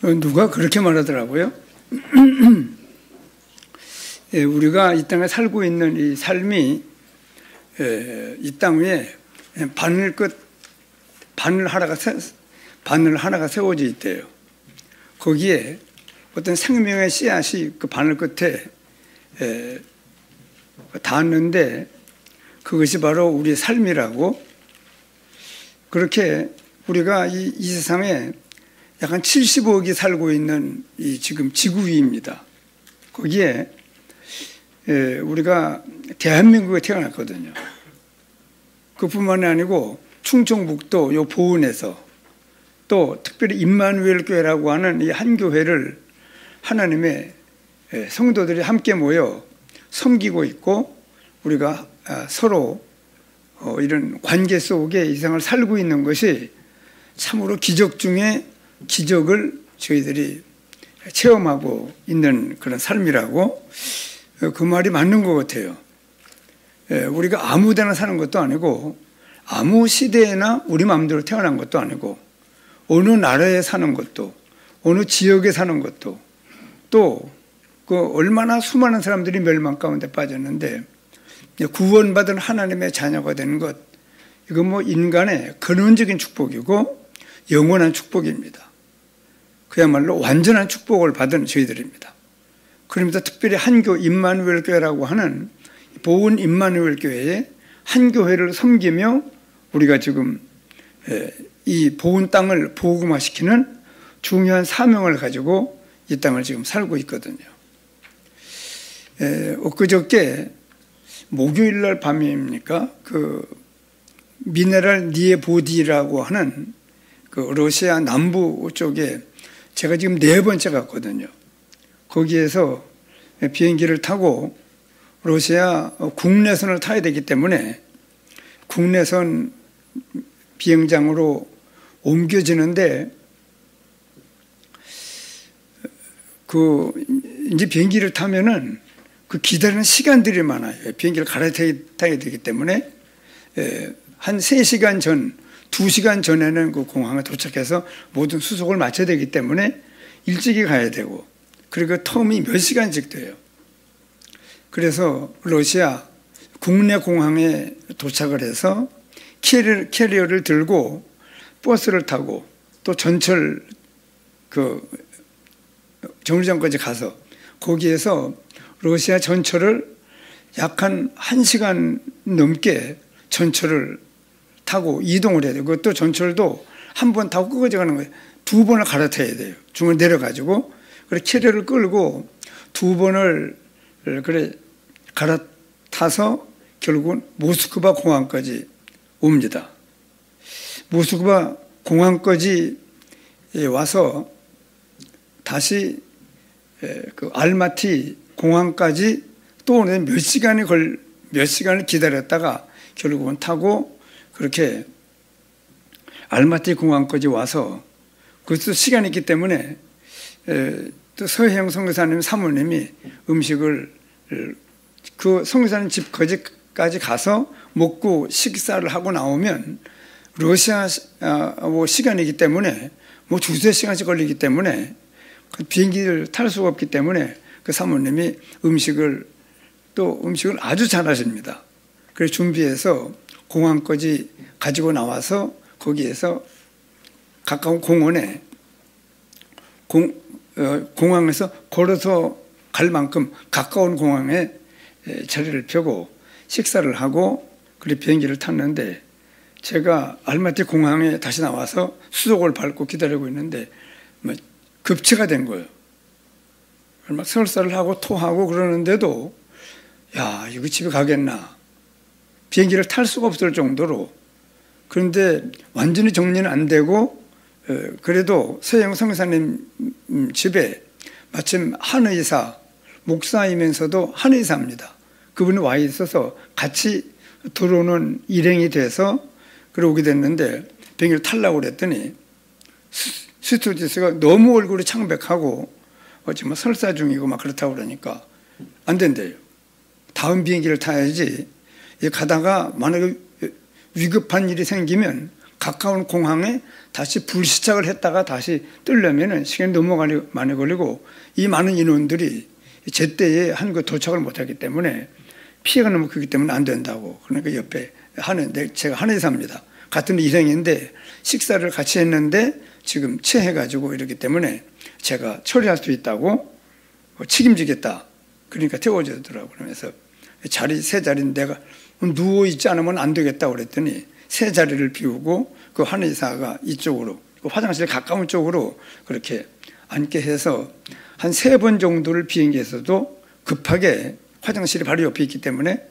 누가 그렇게 말하더라고요. 예, 우리가 이 땅에 살고 있는 이 삶이 이 땅 위에 바늘 하나가 세워져 있대요. 거기에 어떤 생명의 씨앗이 그 바늘 끝에 닿았는데 그것이 바로 우리의 삶이라고. 그렇게 우리가 이 세상에 약 한 75억이 살고 있는 이 지금 지구 위입니다. 거기에 우리가 대한민국에 태어났거든요. 그뿐만이 아니고 충청북도 요 보은에서 또 특별히 임마누엘 교회라고 하는 이 한 교회를 하나님의 성도들이 함께 모여 섬기고 있고 우리가 서로 이런 관계 속에 이 세상을 살고 있는 것이 참으로 기적 중에 기적을 저희들이 체험하고 있는 그런 삶이라고 그 말이 맞는 것 같아요. 우리가 아무 데나 사는 것도 아니고 아무 시대에나 우리 마음대로 태어난 것도 아니고 어느 나라에 사는 것도 어느 지역에 사는 것도 또 그 얼마나 수많은 사람들이 멸망 가운데 빠졌는데 구원받은 하나님의 자녀가 되는 것, 이건 뭐 인간의 근원적인 축복이고 영원한 축복입니다. 그야말로 완전한 축복을 받은 저희들입니다. 그러면서 특별히 한교 임마누엘 교회라고 하는 보은 임마누엘 교회의 한 교회를 섬기며 우리가 지금 이 보은 땅을 복음화시키는 중요한 사명을 가지고 이 땅을 지금 살고 있거든요. 엊그저께 목요일 날 밤입니까? 그 미네랄 니에보디라고 하는 그 러시아 남부 쪽에 제가 지금 4번째 갔거든요. 거기에서 비행기를 타고 러시아 국내선을 타야 되기 때문에 국내선 비행장으로 옮겨지는데 그 이제 비행기를 타면은 그 기다리는 시간들이 많아요. 비행기를 갈아타야 되기 때문에 한 3시간 전, 2시간 전에는 그 공항에 도착해서 모든 수속을 마쳐야 되기 때문에 일찍이 가야 되고 그리고 텀이 몇 시간씩 돼요. 그래서 러시아 국내 공항에 도착을 해서 캐리어를 들고 버스를 타고 또 전철 그 정류장까지 가서 거기에서 러시아 전철을 약 한 1시간 넘게 전철을 타고 이동을 해야 돼요. 그것도 전철도 한 번 타고 끄어져 가는 거예요. 2번을 갈아타야 돼요. 중간에 내려가지고. 그래서 캐리어를 끌고 2번을 그래 갈아타서 결국은 모스크바 공항까지 옵니다. 모스크바 공항까지 와서 다시 그 알마티 공항까지 또 몇 시간을 기다렸다가 결국은 타고 그렇게 알마티 공항까지 와서 그것도 시간이 있기 때문에 또 서혜영 선교사님 사모님이 음식을 그 선교사님 집까지 가서 먹고 식사를 하고 나오면 러시아 시간이기 때문에 뭐 2-3시간씩 걸리기 때문에 비행기를 탈 수가 없기 때문에 그 사모님이 음식을 아주 잘하십니다. 그래서 준비해서 공항까지 가지고 나와서 거기에서 가까운 공원에 공항에서 걸어서 갈 만큼 가까운 공항에 자리를 펴고 식사를 하고 그리고 비행기를 탔는데 제가 알마티 공항에 다시 나와서 수속을 밟고 기다리고 있는데 급체가 된 거예요. 막 설사를 하고 토하고 그러는데도 야, 이거 집에 가겠나. 비행기를 탈 수가 없을 정도로. 그런데 완전히 정리는 안 되고 그래도 서영 선교사님 집에 마침 한의사, 목사이면서도 한의사입니다. 그분이 와 있어서 같이 들어오는 일행이 돼서 그러고 오게 됐는데 비행기를 타려고 그랬더니 스튜어디스가 너무 얼굴이 창백하고 정말 설사 중이고 막 그렇다고 그러니까 안 된대요. 다음 비행기를 타야지 가다가 만약에 위급한 일이 생기면 가까운 공항에 다시 불시착을 했다가 다시 뜨려면 시간이 너무 많이 걸리고 이 많은 인원들이 제때에 한국에 도착을 못하기 때문에 피해가 너무 크기 때문에 안 된다고. 그러니까 옆에 제가 한의사입니다. 같은 일행인데 식사를 같이 했는데 지금 체해가지고 이렇기 때문에 제가 처리할 수 있다고 책임지겠다. 그러니까 태워주더라고요. 그러면서 새 자리는 내가 누워있지 않으면 안 되겠다 그랬더니 새 자리를 비우고 그 한의사가 이쪽으로 화장실 가까운 쪽으로 그렇게 앉게 해서 한 3번 정도를 비행기에서도 급하게 화장실이 바로 옆에 있기 때문에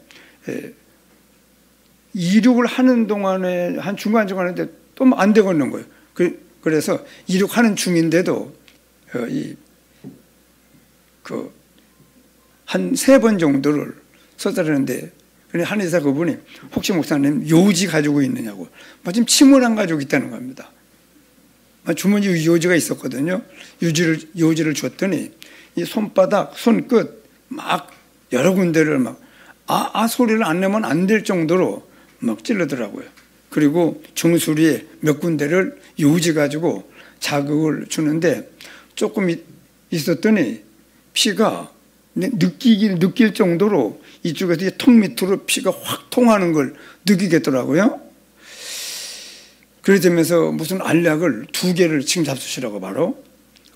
이륙을 하는 동안에 한 중간중간에 또 안 되겠는 거예요. 그래서 이륙하는 중인데도 한 3번 정도를 써달라는데 한의사 그분이 혹시 목사님 요지 가지고 있느냐고. 마침 침을 안 가지고 있다는 겁니다. 주머니 요지가 있었거든요. 요지를 줬더니 이 손바닥, 손끝 막 여러 군데를 막 소리를 안 내면 안 될 정도로 막 찌르더라고요. 그리고 정수리에 몇 군데를 요지 가지고 자극을 주는데 조금 있었더니 피가 느낄 정도로 이쪽에서 턱 밑으로 피가 확 통하는 걸 느끼겠더라고요. 그러면서 무슨 알약을 2개를 지금 잡수시라고 바로.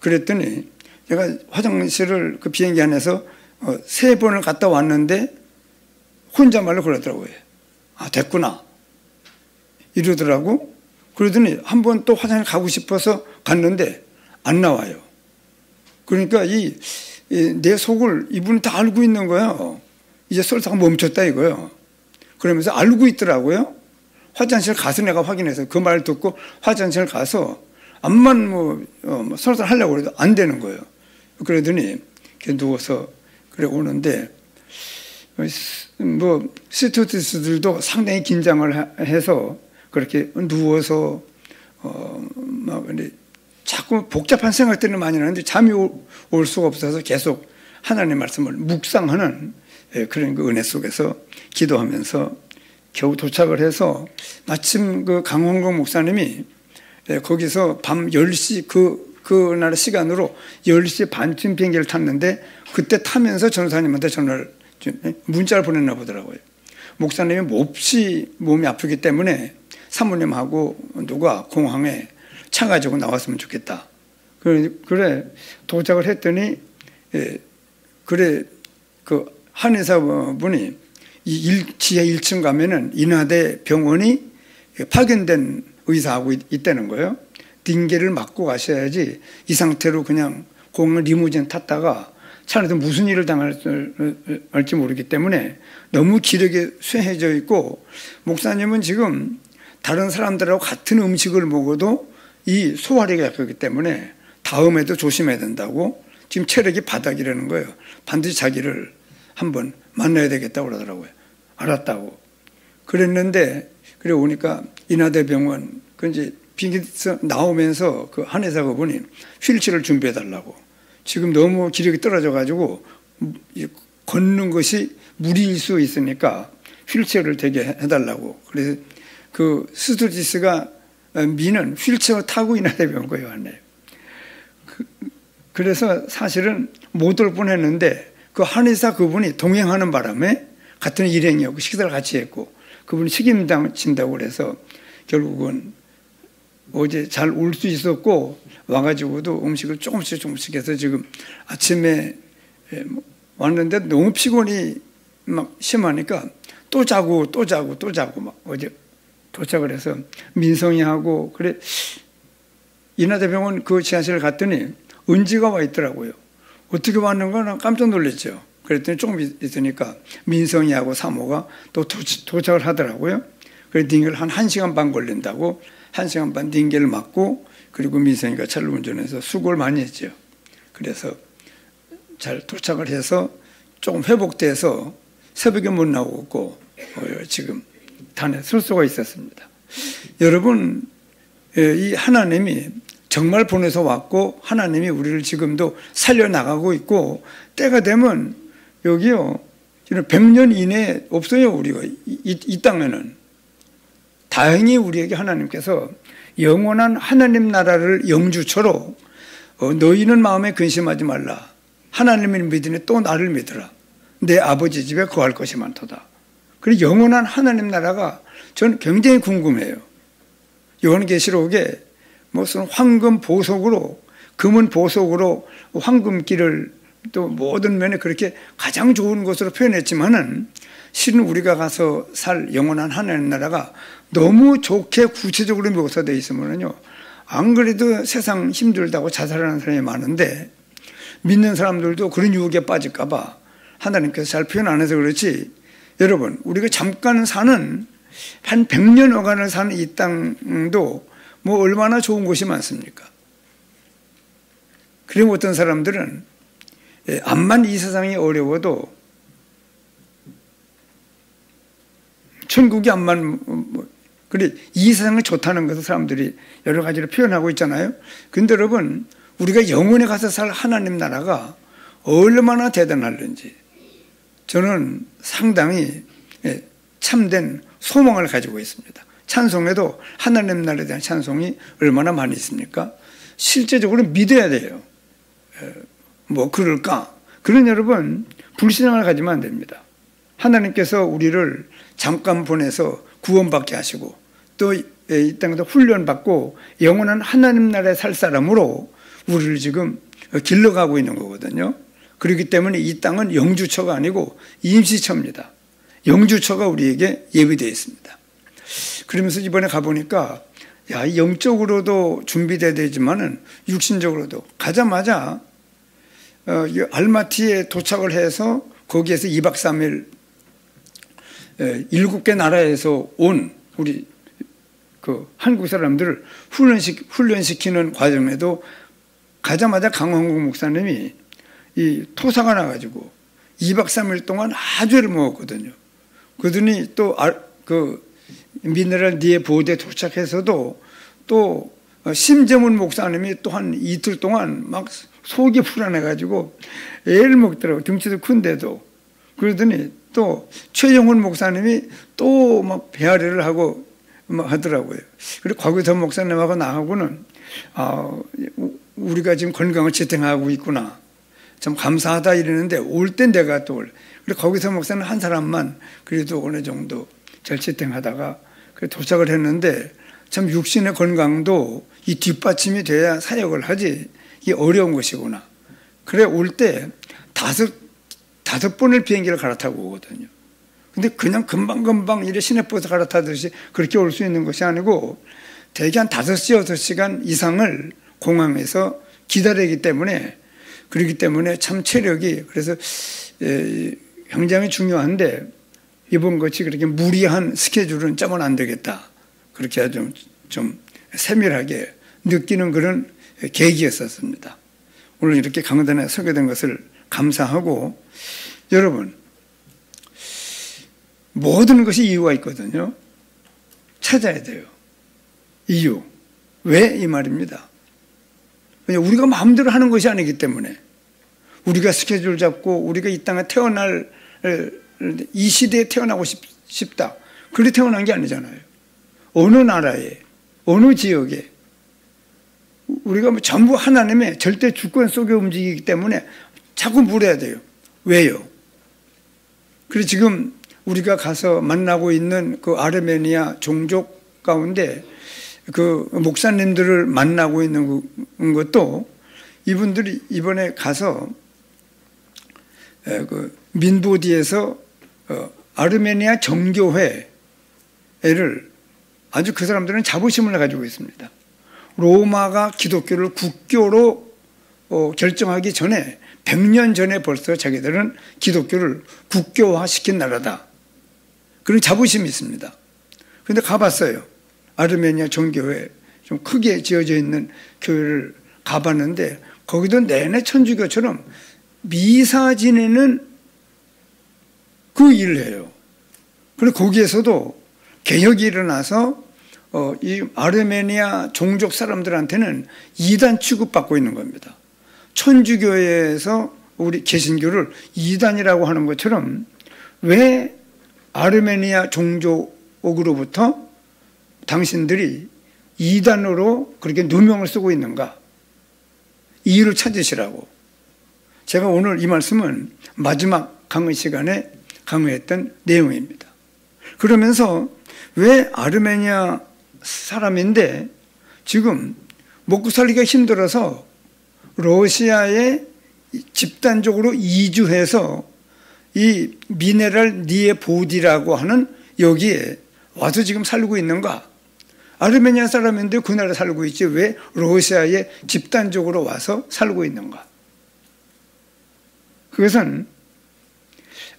그랬더니 제가 화장실을 그 비행기 안에서 3번을 갔다 왔는데 혼자말로 그러더라고요. 됐구나. 이러더라고. 그러더니 한 번 또 화장실 가고 싶어서 갔는데 안 나와요. 그러니까 내 속을 이분이 다 알고 있는 거예요. 이제 설사가 멈췄다 이거예요. 그러면서 알고 있더라고요. 화장실 가서 내가 확인해서 그 말 듣고 화장실 가서 암만 설사를 하려고 해도 안 되는 거예요. 그러더니 누워서 오는데 스튜어디스들도 상당히 긴장을 해서 그렇게 누워서 자꾸 복잡한 생각들이 많이 나는데 잠이 올 수가 없어서 계속 하나님의 말씀을 묵상하는 그런 그 은혜 속에서 기도하면서 겨우 도착을 해서 마침 그 강원국 목사님이 거기서 밤 10시 그날 시간으로 10시 반쯤 비행기를 탔는데 그때 타면서 전사님한테 문자를 보냈나 보더라고요. 목사님이 몹시 몸이 아프기 때문에 사모님하고 누가 공항에 차 가지고 나왔으면 좋겠다. 그래 도착을 했더니 그 한의사분이 지하 1층 가면은 인하대 병원이 파견된 의사하고 있다는 거예요. 딩게를 맞고 가셔야지 이 상태로 그냥 공항 리무진 탔다가 차 안에서 무슨 일을 당할지 모르기 때문에 너무 기력이 쇠해져 있고 목사님은 지금 다른 사람들하고 같은 음식을 먹어도 이 소화력이 약하기 때문에 다음에도 조심해야 된다고 지금 체력이 바닥이라는 거예요. 반드시 자기를 한번 만나야 되겠다고 그러더라고요. 알았다고. 그랬는데 그래 오니까 인하대병원 이제 비행기에서 나오면서 그 한의사 그분이 휠체어를 준비해 달라고. 지금 너무 기력이 떨어져 가지고 걷는 것이 무리일 수 있으니까 휠체어를 대게 해달라고. 그래서 그 스튜어디스가 미는 휠체어 타고 인하대병원 거예요. 안에. 그래서 사실은 못 올 뻔했는데 그 한의사 그분이 동행하는 바람에 같은 일행이었고 식사를 같이 했고 그분이 책임진다고 그래서 결국은 어제 잘 올 수 있었고 와가지고도 음식을 조금씩 해서 지금 아침에 왔는데 너무 피곤이 막 심하니까 또 자고 막 어제 도착을 해서 민성이하고 그래 인하대병원 그 지하실을 갔더니 은지가 와 있더라고요. 어떻게 왔는가 난 깜짝 놀랐죠. 그랬더니 조금 있으니까 민성이하고 사모가 또 도착을 하더라고요. 그래서 딩게를 한 1시간 반 걸린다고 1시간 반 딩게를 맞고 그리고 민성이가 차를 운전해서 수고를 많이 했죠. 그래서 잘 도착을 해서 조금 회복돼서 새벽에 못 나오고 지금 단에 설 수가 있었습니다. 여러분 이 하나님이 정말 보내서 왔고 하나님이 우리를 지금도 살려나가고 있고 때가 되면 여기요 100년 이내에 없어요. 우리가 이 땅에는 다행히 우리에게 하나님께서 영원한 하나님 나라를 영주처로 너희는 마음에 근심하지 말라. 하나님을 믿으니 또 나를 믿으라. 내 아버지 집에 거할 것이 많도다. 그리고 영원한 하나님 나라가 저는 굉장히 궁금해요. 요한계시록에 무슨 황금 보석으로, 금은 보석으로 황금길을 또 모든 면에 그렇게 가장 좋은 것으로 표현했지만은 실은 우리가 가서 살 영원한 하나님 나라가 너무 좋게 구체적으로 묘사되어 있으면요, 안 그래도 세상 힘들다고 자살하는 사람이 많은데 믿는 사람들도 그런 유혹에 빠질까봐 하나님께서 잘 표현 안 해서 그렇지, 여러분, 우리가 잠깐 사는 한 100년여간을 사는 이 땅도 뭐 얼마나 좋은 곳이 많습니까? 그리고 어떤 사람들은 암만 이 세상이 어려워도 천국이 암만 그래 이 세상이 좋다는 것을 사람들이 여러 가지로 표현하고 있잖아요. 근데 여러분, 우리가 영원에 가서 살 하나님 나라가 얼마나 대단할는지 저는 상당히 참된 소망을 가지고 있습니다. 찬송에도 하나님 나라에 대한 찬송이 얼마나 많이 있습니까? 실제적으로 믿어야 돼요. 뭐 그럴까? 그런 여러분, 불신앙을 가지면 안 됩니다. 하나님께서 우리를 잠깐 보내서 구원받게 하시고 또 이 땅에서 훈련받고 영원한 하나님 나라에 살 사람으로 우리를 지금 길러가고 있는 거거든요. 그렇기 때문에 이 땅은 영주처가 아니고 임시처입니다. 영주처가 우리에게 예비되어 있습니다. 그러면서 이번에 가보니까 야, 영적으로도 준비돼야 되지만은 육신적으로도 가자마자 알마티에 도착을 해서 거기에서 2박 3일 7개 나라에서 온 우리 그 한국 사람들을 훈련시키는 과정에도 가자마자 강원국 목사님이 이 토사가 나가지고 2박 3일 동안 아주를 먹었거든요. 그러더니 또 그 미네랄 니에 보호대에 도착해서도 또 심재문 목사님이 또 한 이틀 동안 막 속이 불안해가지고 애를 먹더라고요. 등치도 큰데도. 그러더니 또 최영훈 목사님이 또 막 배앓이를 하고 막 하더라고요. 그리고 곽유선 목사님하고 나하고는 우리가 지금 건강을 지탱하고 있구나, 참 감사하다 이러는데 올 땐 내가 또 그리고 거기서 목사는 한 사람만 그래도 어느 정도 잘 지탱하다가 도착을 했는데 참 육신의 건강도 이 뒷받침이 돼야 사역을 하지 이게 어려운 것이구나. 그래 올 때 다섯 번을 비행기를 갈아타고 오거든요. 근데 그냥 금방금방 이래 시내버스 갈아타듯이 그렇게 올 수 있는 것이 아니고 대개 한 5시, 6시간 이상을 공항에서 기다리기 때문에 그렇기 때문에 참 체력이 그래서 굉장히 중요한데 이번 것이 그렇게 무리한 스케줄은 짜면 안 되겠다. 그렇게 좀 세밀하게 느끼는 그런 계기였었습니다. 오늘 이렇게 강단에 서게 된 것을 감사하고 여러분 모든 것이 이유가 있거든요. 찾아야 돼요. 이유. 왜? 이 말입니다. 우리가 마음대로 하는 것이 아니기 때문에 우리가 스케줄 잡고 우리가 이 땅에 태어날 이 시대에 태어나고 싶다. 그렇게 태어난 게 아니잖아요. 어느 나라에 어느 지역에 우리가 전부 하나님의 절대 주권 속에 움직이기 때문에 자꾸 물어야 돼요. 왜요? 그래서 지금 우리가 가서 만나고 있는 그 아르메니아 종족 가운데 그 목사님들을 만나고 있는 것도 이분들이 이번에 가서 그 민보디에서 아르메니아 정교회를 아주 그 사람들은 자부심을 가지고 있습니다. 로마가 기독교를 국교로 결정하기 전에 100년 전에 벌써 자기들은 기독교를 국교화시킨 나라다. 그런 자부심이 있습니다. 그런데 가봤어요. 아르메니아 정교회 좀 크게 지어져 있는 교회를 가봤는데 거기도 내내 천주교처럼 미사 지내는 그 일을 해요. 그리고 거기에서도 개혁이 일어나서 이 아르메니아 종족 사람들한테는 이단 취급받고 있는 겁니다. 천주교회에서 우리 개신교를 이단이라고 하는 것처럼 왜 아르메니아 종족으로부터 당신들이 이단으로 그렇게 누명을 쓰고 있는가? 이유를 찾으시라고. 제가 오늘 이 말씀은 마지막 강의 시간에 강의했던 내용입니다. 그러면서 왜 아르메니아 사람인데 지금 먹고 살기가 힘들어서 러시아에 집단적으로 이주해서 이 미네랄 니에보디라고 하는 여기에 와서 지금 살고 있는가? 아르메니아 사람인데 그 나라에 살고 있지 왜 러시아에 집단적으로 와서 살고 있는가? 그것은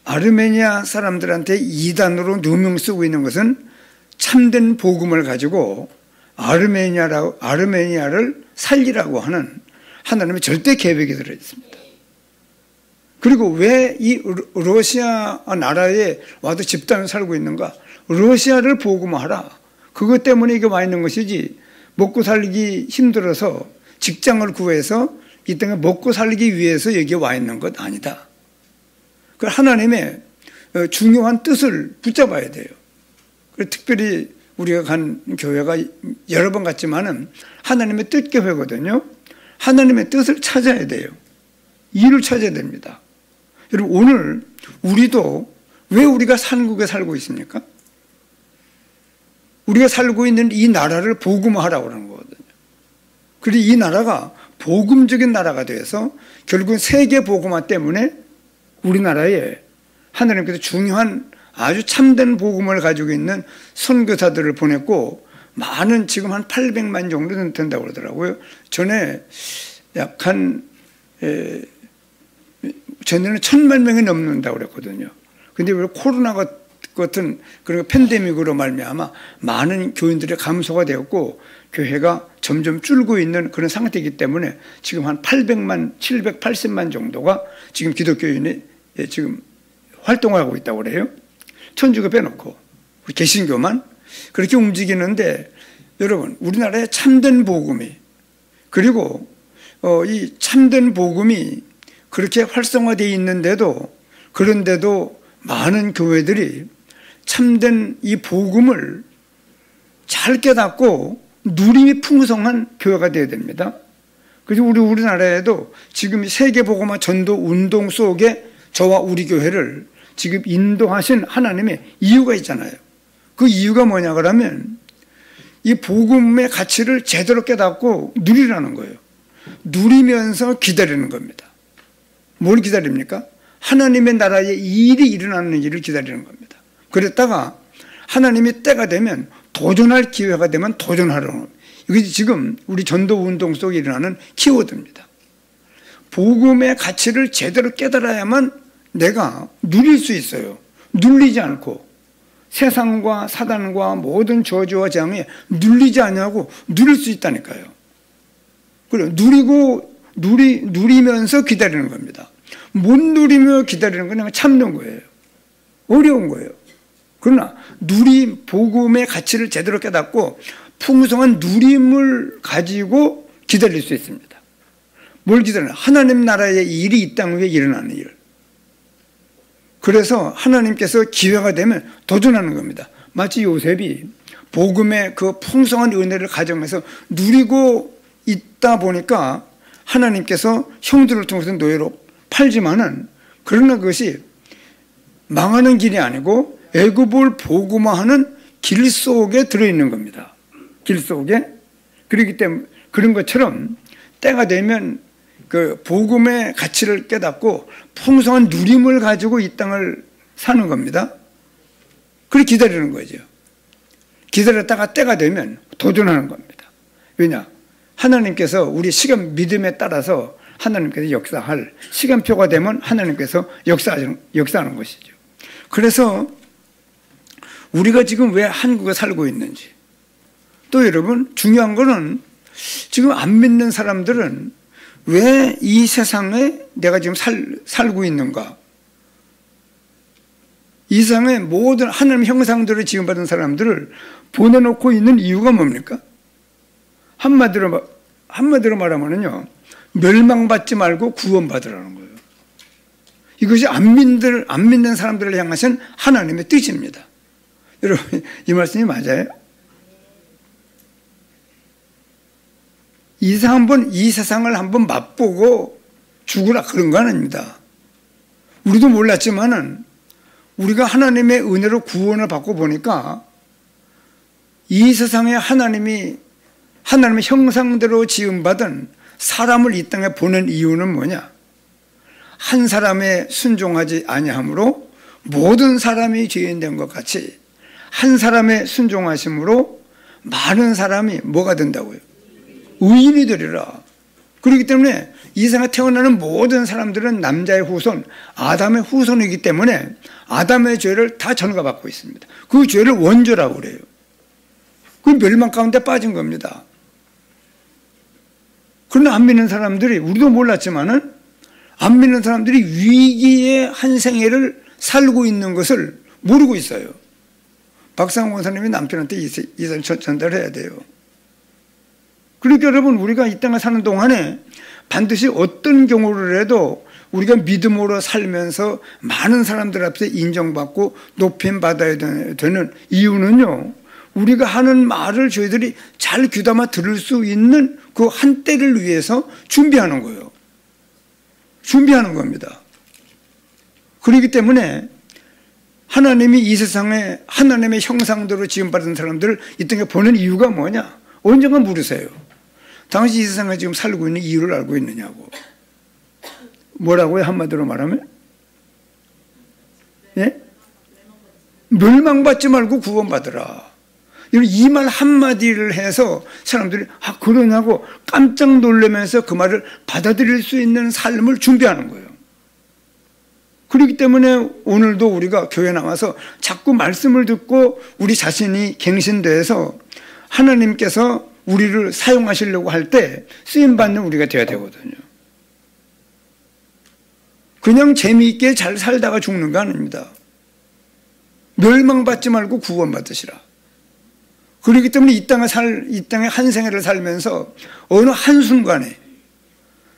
아르메니아 사람들한테 이단으로 누명 쓰고 있는 것은 참된 복음을 가지고 아르메니아를 살리라고 하는 하나님의 절대 계획이 들어있습니다. 그리고 왜 이 러시아 나라에 와도 집단을 살고 있는가? 러시아를 복음화하라. 그것 때문에 이게 와 있는 것이지 먹고 살기 힘들어서 직장을 구해서 이 땅에 먹고 살기 위해서 여기에 와 있는 것 아니다. 그 하나님의 중요한 뜻을 붙잡아야 돼요. 특별히 우리가 간 교회가 여러 번 갔지만은 하나님의 뜻 교회거든요. 하나님의 뜻을 찾아야 돼요. 이를 찾아야 됩니다. 여러분 오늘 우리도 왜 우리가 산국에 살고 있습니까? 우리가 살고 있는 이 나라를 복음화하라고 하는 거거든요. 그리고 이 나라가 복음적인 나라가 돼서 결국 세계 복음화 때문에 우리나라에 하나님께서 중요한 아주 참된 복음을 가지고 있는 선교사들을 보냈고 많은 지금 한 800만 정도 된다고 그러더라고요. 전에 약 전에는 1000만 명이 넘는다고 그랬거든요. 근데 왜 코로나 같은 그런 팬데믹으로 말미암아 많은 교인들의 감소가 되었고 교회가 점점 줄고 있는 그런 상태이기 때문에 지금 한 800만, 780만 정도가 지금 기독교인이 지금 활동하고 있다고 그래요. 천주교 빼놓고 개신교만 그렇게 움직이는데 여러분 우리나라에 참된 복음이 그리고 이 참된 복음이 그렇게 활성화되어 있는데도 그런데도 많은 교회들이 참된 이 복음을 잘 깨닫고 누림이 풍성한 교회가 되어야 됩니다. 그래서 우리나라에도 지금 세계복음화 전도 운동 속에 저와 우리 교회를 지금 인도하신 하나님의 이유가 있잖아요. 그 이유가 뭐냐 그러면 이 복음의 가치를 제대로 깨닫고 누리라는 거예요. 누리면서 기다리는 겁니다. 뭘 기다립니까? 하나님의 나라의 일이 일어나는 일을 기다리는 겁니다. 그랬다가 하나님이 때가 되면 도전할 기회가 되면 도전하라는 겁니다. 이게 지금 우리 전도운동 속에 일어나는 키워드입니다. 복음의 가치를 제대로 깨달아야만 내가 누릴 수 있어요. 눌리지 않고 세상과 사단과 모든 저주와 재앙에 눌리지 않냐고 누릴 수 있다니까요. 그래 누리면서 기다리는 겁니다. 못 누리며 기다리는 건 그냥 참는 거예요. 어려운 거예요. 그러나 복음의 가치를 제대로 깨닫고 풍성한 누림을 가지고 기다릴 수 있습니다. 뭘 기다리나? 하나님 나라의 일이 이 땅 위에 일어나는 일. 그래서 하나님께서 기회가 되면 도전하는 겁니다. 마치 요셉이 복음의 그 풍성한 은혜를 가정해서 누리고 있다 보니까 하나님께서 형들을 통해서 노예로 팔지만은 그러나 그것이 망하는 길이 아니고 애굽을 복음화하는 길 속에 들어있는 겁니다. 길 속에. 그렇기 때문에 그런 것처럼 때가 되면 그 복음의 가치를 깨닫고 풍성한 누림을 가지고 이 땅을 사는 겁니다. 그렇게 기다리는 거죠. 기다렸다가 때가 되면 도전하는 겁니다. 왜냐? 하나님께서 우리 시간 믿음에 따라서 하나님께서 역사할 시간표가 되면 하나님께서 역사하는 것이죠. 그래서 우리가 지금 왜 한국에 살고 있는지 또 여러분 중요한 거는 지금 안 믿는 사람들은 왜 이 세상에 내가 지금 살고 있는가? 이 세상의 모든 하나님 형상들을 지음받은 사람들을 보내놓고 있는 이유가 뭡니까? 한마디로 말하면요, 멸망받지 말고 구원받으라는 거예요. 이것이 안 믿는 사람들을 향하신 하나님의 뜻입니다. 여러분, 이 말씀이 맞아요? 이 세상을 한번 맛보고 죽으라 그런 거 아닙니다. 우리도 몰랐지만은 우리가 하나님의 은혜로 구원을 받고 보니까 이 세상에 하나님의 형상대로 지음받은 사람을 이 땅에 보낸 이유는 뭐냐? 한 사람에 순종하지 아니함으로 모든 사람이 죄인 된 것 같이 한 사람의 순종하심으로 많은 사람이 뭐가 된다고요? 의인이 되리라. 그렇기 때문에 이 세상에 태어나는 모든 사람들은 남자의 후손, 아담의 후손이기 때문에 아담의 죄를 다 전가받고 있습니다. 그 죄를 원죄라고 그래요. 그 멸망 가운데 빠진 겁니다. 그러나 안 믿는 사람들이, 우리도 몰랐지만은 안 믿는 사람들이 위기의 한 생애를 살고 있는 것을 모르고 있어요. 박상원 원사님이 남편한테 이 사실 전달해야 돼요. 그러니까 여러분, 우리가 이 땅에 사는 동안에 반드시 어떤 경우를 해도 우리가 믿음으로 살면서 많은 사람들 앞에서 인정받고 높임받아야 되는 이유는요, 우리가 하는 말을 저희들이 잘 귀담아 들을 수 있는 그 한때를 위해서 준비하는 거예요. 준비하는 겁니다. 그렇기 때문에 하나님이 이 세상에 하나님의 형상대로 지음받은 사람들을 이 땅에 보낸 이유가 뭐냐? 언젠가 물으세요. 당신이 이 세상에 지금 살고 있는 이유를 알고 있느냐고. 뭐라고요? 한마디로 말하면? 예? 멸망받지 말고 구원받으라. 이 말 한마디를 해서 사람들이 그러냐고 깜짝 놀라면서 그 말을 받아들일 수 있는 삶을 준비하는 거예요. 그렇기 때문에 오늘도 우리가 교회 나와서 자꾸 말씀을 듣고 우리 자신이 갱신돼서 하나님께서 우리를 사용하시려고 할 때 쓰임받는 우리가 되어야 되거든요. 그냥 재미있게 잘 살다가 죽는 거 아닙니다. 멸망받지 말고 구원받으시라. 그렇기 때문에 이 땅에 한 생애를 살면서 어느 한순간에,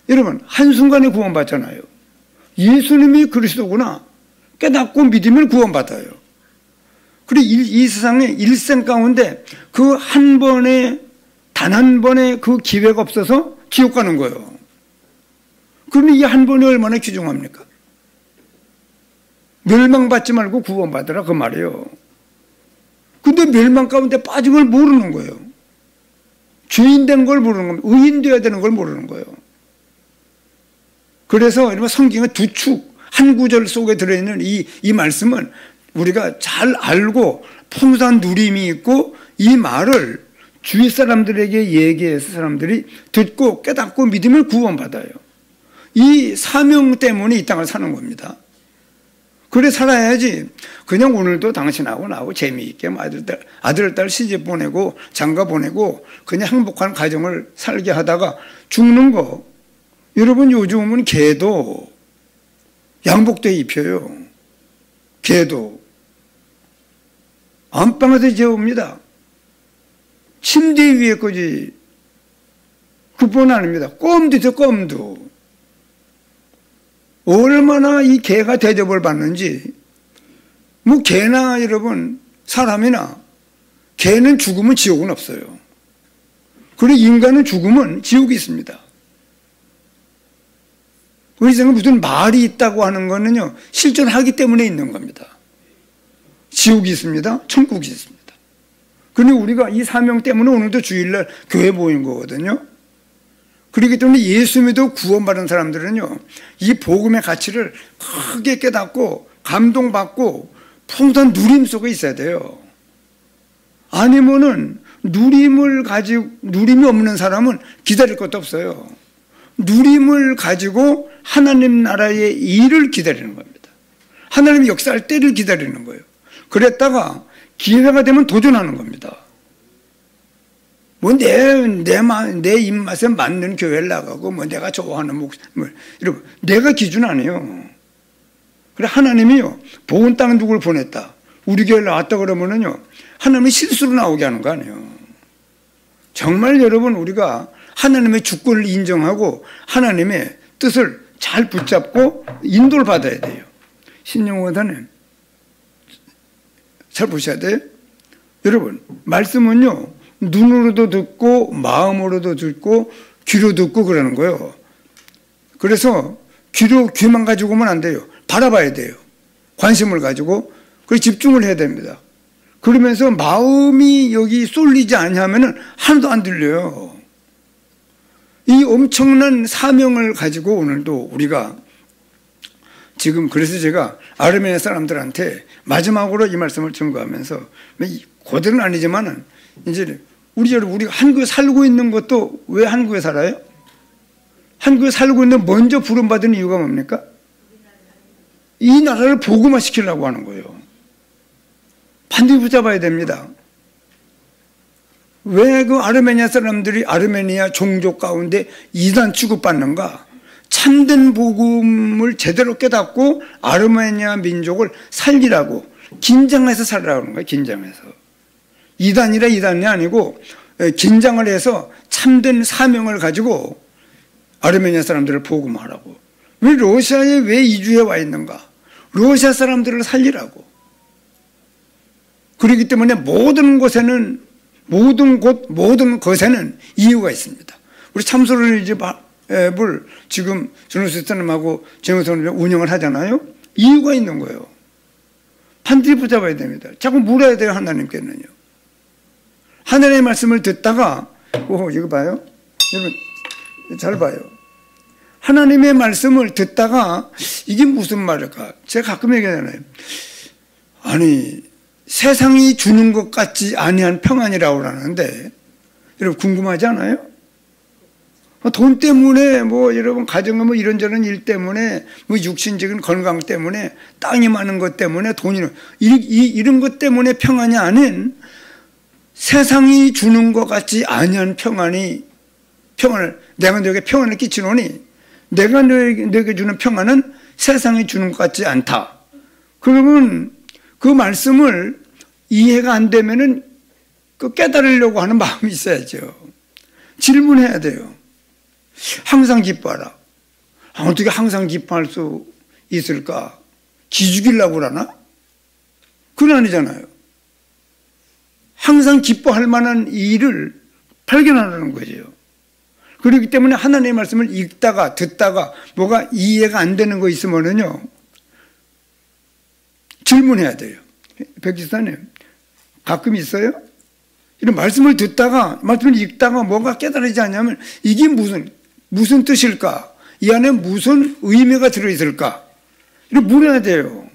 여러분, 한순간에 구원받잖아요. 예수님이 그리스도구나 깨닫고 믿으면 구원받아요. 그리고 이 세상의 일생 가운데 그 한 번에, 단 한 번의 그 기회가 없어서 지옥 가는 거예요. 그러면 이 한 번이 얼마나 귀중합니까? 멸망받지 말고 구원받으라 그 말이에요. 근데 멸망 가운데 빠진 걸 모르는 거예요. 죄인 된 걸 모르는 겁니다. 의인 되어야 되는 걸 모르는 거예요. 그래서 성경의 두 축, 한 구절 속에 들어있는 이 말씀은 우리가 잘 알고 풍성한 누림이 있고 이 말을 주위 사람들에게 얘기해서 사람들이 듣고 깨닫고 믿으면 구원받아요. 이 사명 때문에 이 땅을 사는 겁니다. 그래 살아야지 그냥 오늘도 당신하고 나하고 재미있게 아들, 딸 시집 보내고 장가 보내고 그냥 행복한 가정을 살게 하다가 죽는 거. 여러분, 요즘은 개도 양복대 입혀요. 개도 안방에서 재웁니다. 침대 위에 거지. 그뿐 아닙니다. 껌도 있어요. 껌도. 얼마나 이 개가 대접을 받는지. 뭐 개나 여러분 사람이나 개는 죽으면 지옥은 없어요. 그리고 인간은 죽으면 지옥이 있습니다. 우리 생각에 무슨 말이 있다고 하는 거는요, 실존하기 때문에 있는 겁니다. 지옥이 있습니다. 천국이 있습니다. 그런데 우리가 이 사명 때문에 오늘도 주일날 교회 모인 거거든요. 그렇기 때문에 예수 믿어 구원받은 사람들은요, 이 복음의 가치를 크게 깨닫고 감동받고 풍성한 누림 속에 있어야 돼요. 아니면은 누림이 없는 사람은 기다릴 것도 없어요. 누림을 가지고 하나님 나라의 일을 기다리는 겁니다. 하나님이 역사할 때를 기다리는 거예요. 그랬다가 기회가 되면 도전하는 겁니다. 뭐 내 입맛에 맞는 교회를 나가고 뭐 내가 좋아하는 목숨을 이러고 내가 기준 아니에요. 그래 하나님이요 보은 땅 누구를 보냈다. 우리 교회에 나왔다 그러면은요 하나님이 실수로 나오게 하는 거 아니에요. 정말 여러분 우리가 하나님의 주권을 인정하고 하나님의 뜻을 잘 붙잡고 인도를 받아야 돼요. 신영원사님 잘 보셔야 돼요. 여러분 말씀은요 눈으로도 듣고 마음으로도 듣고 귀로 듣고 그러는 거예요. 그래서 귀만 가지고 오면 안 돼요. 바라봐야 돼요. 관심을 가지고 그 집중을 해야 됩니다. 그러면서 마음이 여기 쏠리지 않냐면은 하나도 안 들려요. 이 엄청난 사명을 가지고 오늘도 우리가 지금, 그래서 제가 아르메니아 사람들한테 마지막으로 이 말씀을 증거하면서, 고대는 아니지만은 이제 우리가 한국에 살고 있는 것도, 왜 한국에 살아요? 한국에 살고 있는 먼저 부름받은 이유가 뭡니까? 이 나라를 복음화 시키려고 하는 거예요. 반드시 붙잡아야 됩니다. 왜 그 아르메니아 사람들이 아르메니아 종족 가운데 이단 취급받는가? 참된 복음을 제대로 깨닫고 아르메니아 민족을 살리라고, 긴장해서 살라는 거예요. 긴장해서. 이단이 아니고 긴장을 해서 참된 사명을 가지고 아르메니아 사람들을 복음하라고. 왜 러시아에 왜 이주해 와 있는가? 러시아 사람들을 살리라고. 그렇기 때문에 모든 것에는 이유가 있습니다. 우리 참소를 앱을 지금 전우스님하고 정우선을 운영을 하잖아요. 이유가 있는 거예요. 반드시 붙잡아야 됩니다. 자꾸 물어야 돼요, 하나님께는요. 하나님의 말씀을 듣다가, 이거 봐요. 여러분, 잘 봐요. 하나님의 말씀을 듣다가 이게 무슨 말일까? 제가 가끔 얘기하잖아요. 아니, 세상이 주는 것 같지 아니한 평안이라고 하는데, 여러분 궁금하지 않아요? 돈 때문에 여러분 가정은 이런저런 일 때문에 육신적인 건강 때문에 땅이 많은 것 때문에 돈이 이런 것 때문에 평안이 아닌 세상이 주는 것 같지 아니한 평안을 내가 너에게 평안을 끼치노니 내가 너에게 주는 평안은 세상이 주는 것 같지 않다. 그러면 그 말씀을 이해가 안 되면은 그 깨달으려고 하는 마음이 있어야죠. 질문해야 돼요. 항상 기뻐하라. 어떻게 항상 기뻐할 수 있을까? 기죽이려고 그러나? 그건 아니잖아요. 항상 기뻐할 만한 일을 발견하라는 거죠. 그렇기 때문에 하나님의 말씀을 읽다가 듣다가 뭐가 이해가 안 되는 거 있으면은요, 질문해야 돼요. 백지사님, 가끔 있어요? 이런 말씀을 듣다가, 말씀을 읽다가 뭐가 깨달아지지 않냐면 이게 무슨 뜻일까? 이 안에 무슨 의미가 들어있을까? 이렇게 물어야 돼요.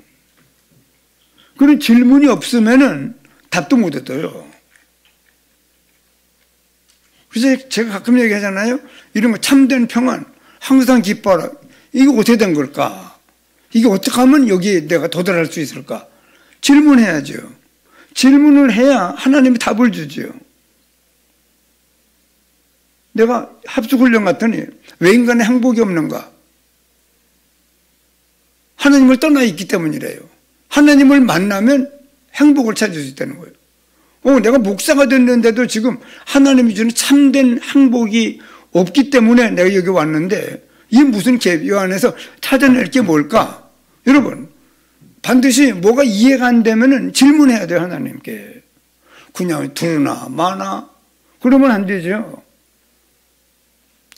그런 질문이 없으면은 답도 못 얻어요. 그래서 제가 가끔 얘기하잖아요. 이런 거 참된 평안, 항상 기뻐하라. 이게 어떻게 된 걸까? 이게 어떻게 하면 여기에 내가 도달할 수 있을까? 질문해야죠. 질문을 해야 하나님이 답을 주죠. 내가 합숙훈련 갔더니 왜 인간의 행복이 없는가? 하나님을 떠나 있기 때문이래요. 하나님을 만나면 행복을 찾을 수 있다는 거예요. 내가 목사가 됐는데도 지금 하나님이 주는 참된 행복이 없기 때문에 내가 여기 왔는데 이게 무슨 갭? 이 안에서 찾아낼 게 뭘까? 여러분, 반드시 뭐가 이해가 안 되면은 질문해야 돼요, 하나님께. 그냥 두나 마나 그러면 안 되죠.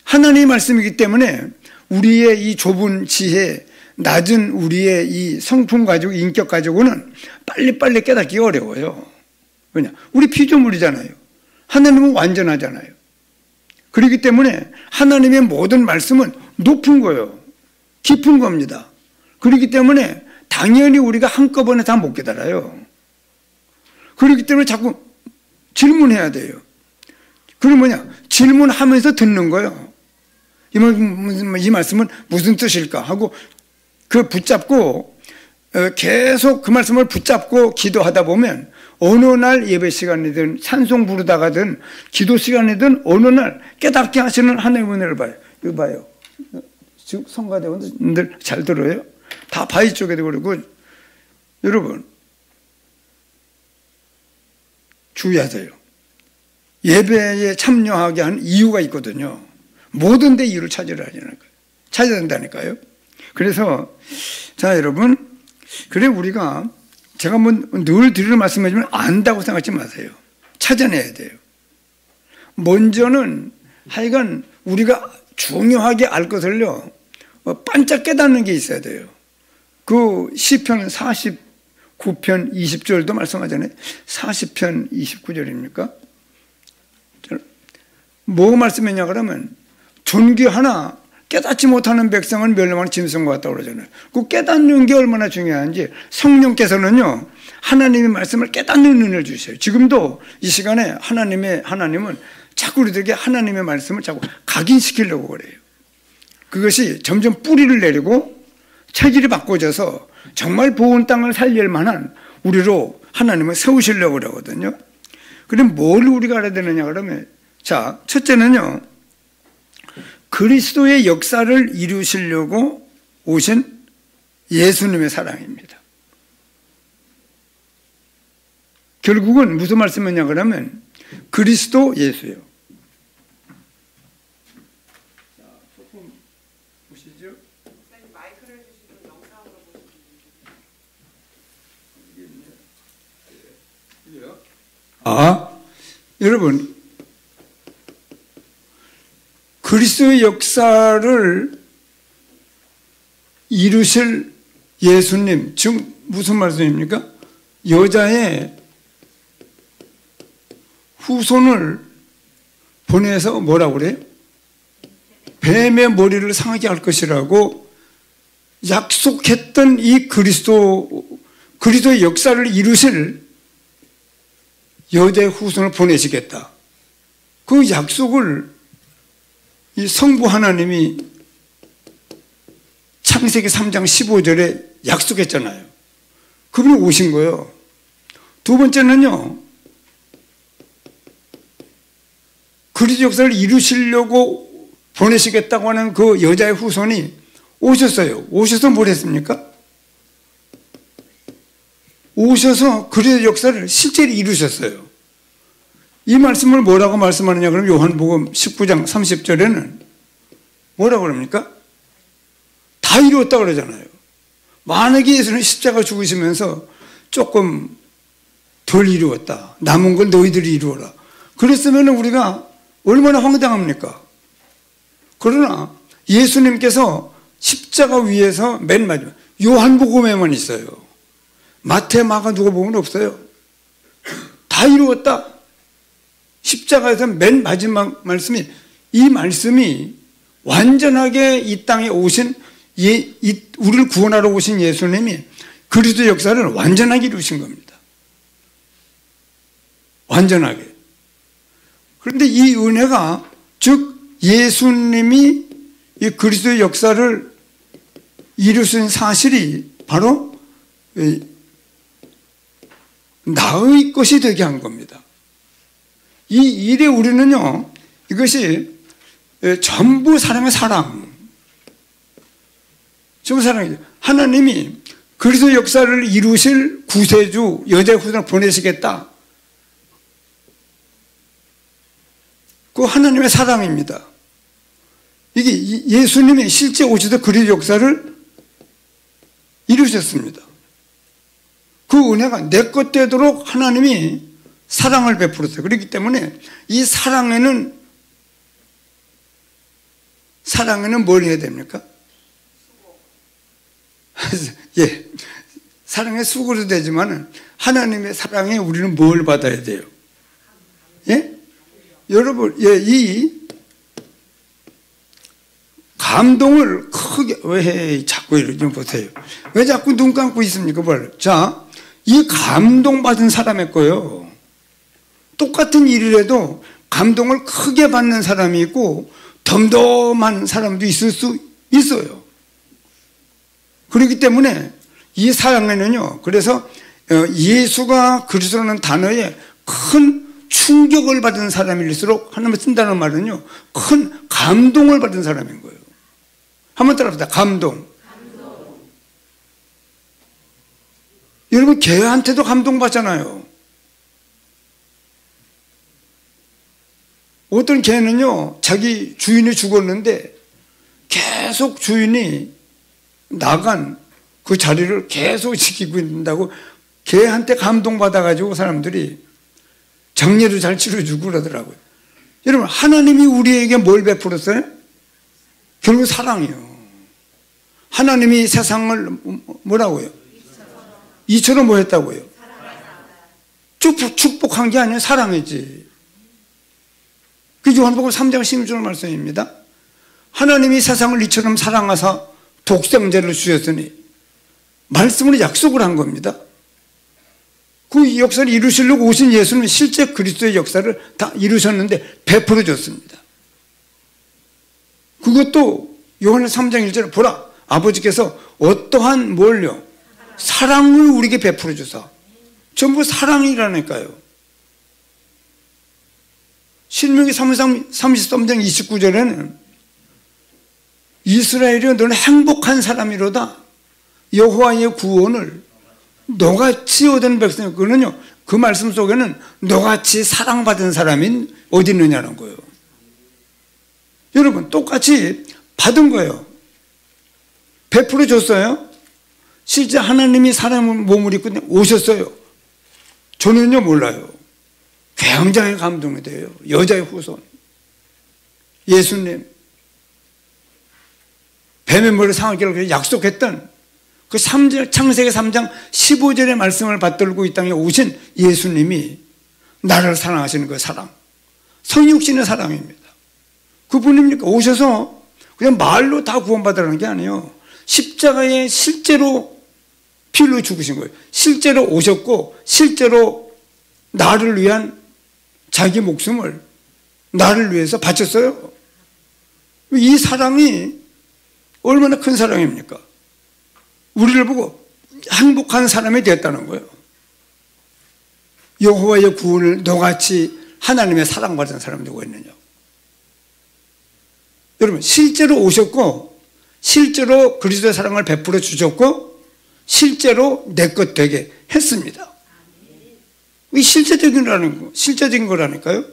하나님의 말씀이기 때문에 우리의 이 좁은 지혜, 낮은 우리의 이 성품 가지고 인격 가지고는 빨리빨리 깨닫기가 어려워요. 왜냐? 우리 피조물이잖아요. 하나님은 완전하잖아요. 그렇기 때문에 하나님의 모든 말씀은 높은 거예요. 깊은 겁니다. 그렇기 때문에 당연히 우리가 한꺼번에 다 못 깨달아요. 그렇기 때문에 자꾸 질문해야 돼요. 그럼 질문하면서 듣는 거예요. 이 말씀은 무슨 뜻일까 하고 그 붙잡고 계속 그 말씀을 붙잡고 기도하다 보면 어느 날 예배 시간이든 찬송 부르다가든 기도 시간이든 어느 날 깨닫게 하시는 하나님의 은혜를 봐요. 이거 봐요. 지금 성가대원들 잘 들어요? 다 바위 쪽에도 그러고. 여러분, 주의하세요. 예배에 참여하게 한 이유가 있거든요. 모든 데 이유를 찾아야 된다니까요. 그래서 자, 여러분, 그래 우리가 제가 늘 드리는 말씀이지만 안다고 생각하지 마세요. 찾아내야 돼요. 먼저는 하여간 우리가 중요하게 알 것을요, 반짝 깨닫는 게 있어야 돼요. 그 시편 49편 20절도 말씀하잖아요. 40편 29절입니까? 뭐 말씀했냐 그러면 존귀하나 깨닫지 못하는 백성은 멸망하는 짐승과 같다고 그러잖아요. 그 깨닫는 게 얼마나 중요한지 성령께서는요, 하나님의 말씀을 깨닫는 눈을 주셔요. 지금도 이 시간에 하나님은 자꾸 우리들에게 하나님의 말씀을 자꾸 각인시키려고 그래요. 그것이 점점 뿌리를 내리고 체질이 바꿔져서 정말 보온 땅을 살릴 만한 우리로 하나님을 세우시려고 그러거든요. 그럼 뭘 우리가 알아야 되느냐 그러면, 자, 첫째는요, 그리스도의 역사를 이루시려고 오신 예수님의 사랑입니다. 결국은 무슨 말씀이냐 그러면 그리스도 예수요. 자, 소품 보시죠. 마이크를 주시면 영상으로 보시면. 여러분, 그리스도의 역사를 이루실 예수님, 지금 무슨 말씀입니까? 여자의 후손을 보내서 뭐라고 그래요? 뱀의 머리를 상하게 할 것이라고 약속했던 이 그리스도의 역사를 이루실 여자의 후손을 보내시겠다. 그 약속을 이 성부 하나님이 창세기 3장 15절에 약속했잖아요. 그분이 오신 거예요. 두 번째는요, 그리스도 역사를 이루시려고 보내시겠다고 하는 그 여자의 후손이 오셨어요. 오셔서 뭘 했습니까? 오셔서 그리스도 역사를 실제로 이루셨어요. 이 말씀을 뭐라고 말씀하느냐 그러면 요한복음 19장 30절에는 뭐라고 그럽니까? 다 이루었다 그러잖아요. 만약에 예수는 십자가 죽으시면서 조금 덜 이루었다, 남은 걸 너희들이 이루어라, 그랬으면 우리가 얼마나 황당합니까? 그러나 예수님께서 십자가 위에서 맨 마지막 요한복음에만 있어요. 마태, 마가, 누가복음은 없어요. 다 이루었다. 십자가에서 맨 마지막 말씀이, 이 말씀이 완전하게 이 땅에 오신 우리를 구원하러 오신 예수님이 그리스도 역사를 완전하게 이루신 겁니다. 완전하게. 그런데 이 은혜가, 즉 예수님이 이 그리스도의 역사를 이루신 사실이 바로 나의 것이 되게 한 겁니다. 이 일에 우리는요, 이것이 전부 사랑의 사랑. 전부 사랑이죠. 하나님이 그리스도 역사를 이루실 구세주, 여자의 후손을 보내시겠다. 그 하나님의 사랑입니다. 이게 예수님이 실제 오셔서 그리스도 역사를 이루셨습니다. 그 은혜가 내 것 되도록 하나님이 사랑을 베풀었어요. 그렇기 때문에 이 사랑에는 뭘 해야 됩니까? 예, 사랑에 수고도 되지만 하나님의 사랑에 우리는 뭘 받아야 돼요? 예? 여러분, 예, 이 감동을 크게, 왜 자꾸 이러지? 좀 보세요. 왜 자꾸 눈 감고 있습니까? 자, 이 감동받은 사람의 거요. 똑같은 일이라도 감동을 크게 받는 사람이 있고 덤덤한 사람도 있을 수 있어요. 그렇기 때문에 이 사랑에는요, 그래서 예수가 그리스도라는 단어에 큰 충격을 받은 사람일수록 하나님이 쓴다는 말은요, 큰 감동을 받은 사람인 거예요. 한번 따라합시다. 감동. 여러분, 개한테도 감동받잖아요. 어떤 개는요, 자기 주인이 죽었는데 계속 주인이 나간 그 자리를 계속 지키고 있는다고 개한테 감동받아가지고 사람들이 장례도 잘 치러주고 그러더라고요. 여러분, 하나님이 우리에게 뭘 베풀었어요? 결국 사랑이요. 하나님이 세상을 뭐라고요? 이처럼 뭐 했다고요? 축복한 게 아니라 사랑이지. 그 요한복음 3장 16절 말씀입니다. 하나님이 세상을 이처럼 사랑하사 독생자를 주셨으니, 말씀으로 약속을 한 겁니다. 그 역사를 이루시려고 오신 예수는 실제 그리스도의 역사를 다 이루셨는데 베풀어 줬습니다. 그것도 요한의 3장 1절에 보라, 아버지께서 어떠한 뭘요? 사랑을 우리에게 베풀어 주사. 전부 사랑이라니까요. 신명기 33장 29절에는 이스라엘이 너는 행복한 사람이로다. 여호와의 구원을 너같이 얻은 백성. 그거는요, 그 말씀 속에는 너같이 사랑받은 사람이 어디 있느냐는 거예요. 여러분, 똑같이 받은 거예요. 베풀어 줬어요. 실제 하나님이 사람을 몸을 입고 오셨어요. 저는요, 몰라요. 굉장히 감동이 돼요. 여자의 후손 예수님, 뱀의 머리를 상하기로 약속했던 그 창세기 3장 15절의 말씀을 받들고 이 땅에 오신 예수님이 나를 사랑하시는 그 사랑, 성육신의 사랑입니다. 그분입니까? 오셔서 그냥 말로 다 구원받으라는 게 아니에요. 십자가에 실제로 피 흘려 죽으신 거예요. 실제로 오셨고, 실제로 나를 위한 자기 목숨을 나를 위해서 바쳤어요. 이 사랑이 얼마나 큰 사랑입니까? 우리를 보고 행복한 사람이 됐다는 거예요. 여호와의 구원을 너같이 하나님의 사랑받은 사람이 누가 있느냐? 여러분, 실제로 오셨고, 실제로 그리스도의 사랑을 베풀어 주셨고, 실제로 내 것 되게 했습니다. 이게 실제적인 거라니까요.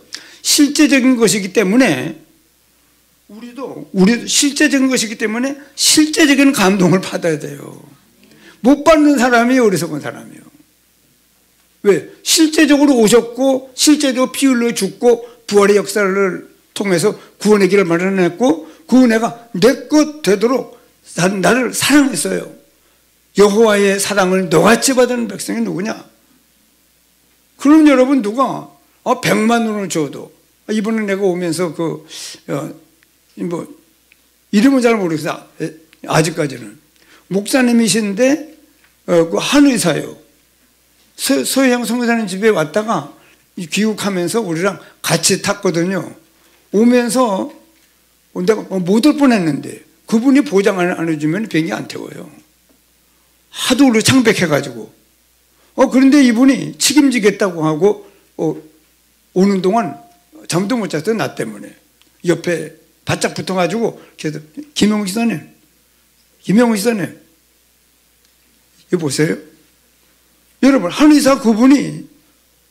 실제적인 것이기 때문에 우리도 실제적인 것이기 때문에 실제적인 감동을 받아야 돼요. 못 받는 사람이 어리석은 사람이에요. 왜? 실제적으로 오셨고, 실제적으로 피 흘려 죽고, 부활의 역사를 통해서 구원의 길을 마련했고, 그 은혜가 내 것 되도록 나를 사랑했어요. 여호와의 사랑을 너같이 받은 백성이 누구냐? 그럼 여러분, 누가 100만 원을 줘도, 이번에 내가 오면서 이름은 잘 모르겠어요. 아직까지는 목사님이신데 그 한의사요. 서희양 선교사님 집에 왔다가 귀국하면서 우리랑 같이 탔거든요. 오면서 내가 못 올 뻔했는데 그분이 보장 안 해주면 비행기 안 태워요. 하도 우리 창백해가지고. 그런데 이분이 책임지겠다고 하고 오는 동안 잠도 못 잤어요. 나 때문에. 옆에 바짝 붙어가지고 그래서 김영우 지사님 이거 보세요. 여러분, 한의사 그분이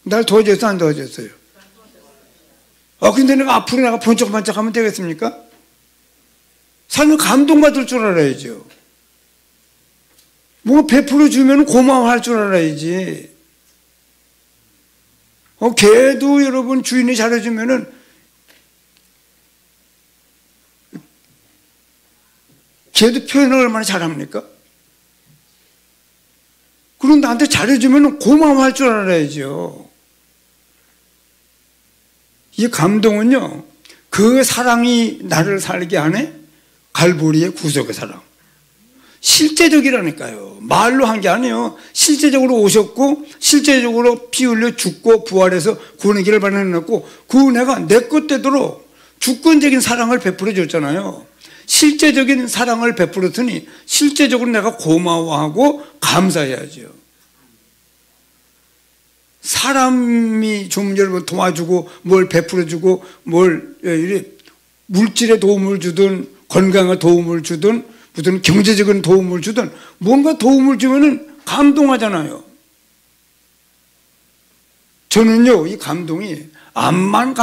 날 도와줬어요, 안 도와줬어요? 근데 내가 앞으로 나가 번쩍번쩍 하면 되겠습니까? 삶을 감동받을 줄 알아야죠. 뭐 베풀어 주면 고마워할 줄 알아야지. 개도 여러분 주인이 잘해주면은 개도 표현을 얼마나 잘합니까? 그럼 나한테 잘해주면 고마워할 줄 알아야죠. 이 감동은요, 그 사랑이 나를 살게 하네? 갈보리의 구속의 사랑. 실제적이라니까요. 말로 한 게 아니에요. 실제적으로 오셨고, 실제적으로 피 흘려 죽고 부활해서 구원의 길을 마련해놨고, 그 은혜가 내 것 되도록 주권적인 사랑을 베풀어 줬잖아요. 실제적인 사랑을 베풀었으니 실제적으로 내가 고마워하고 감사해야죠. 사람이 좀 여러분 도와주고 뭘 베풀어주고 뭘 물질에 도움을 주든 건강에 도움을 주든 무슨 경제적인 도움을 주든 뭔가 도움을 주면은 감동하잖아요. 저는요, 이 감동이 암만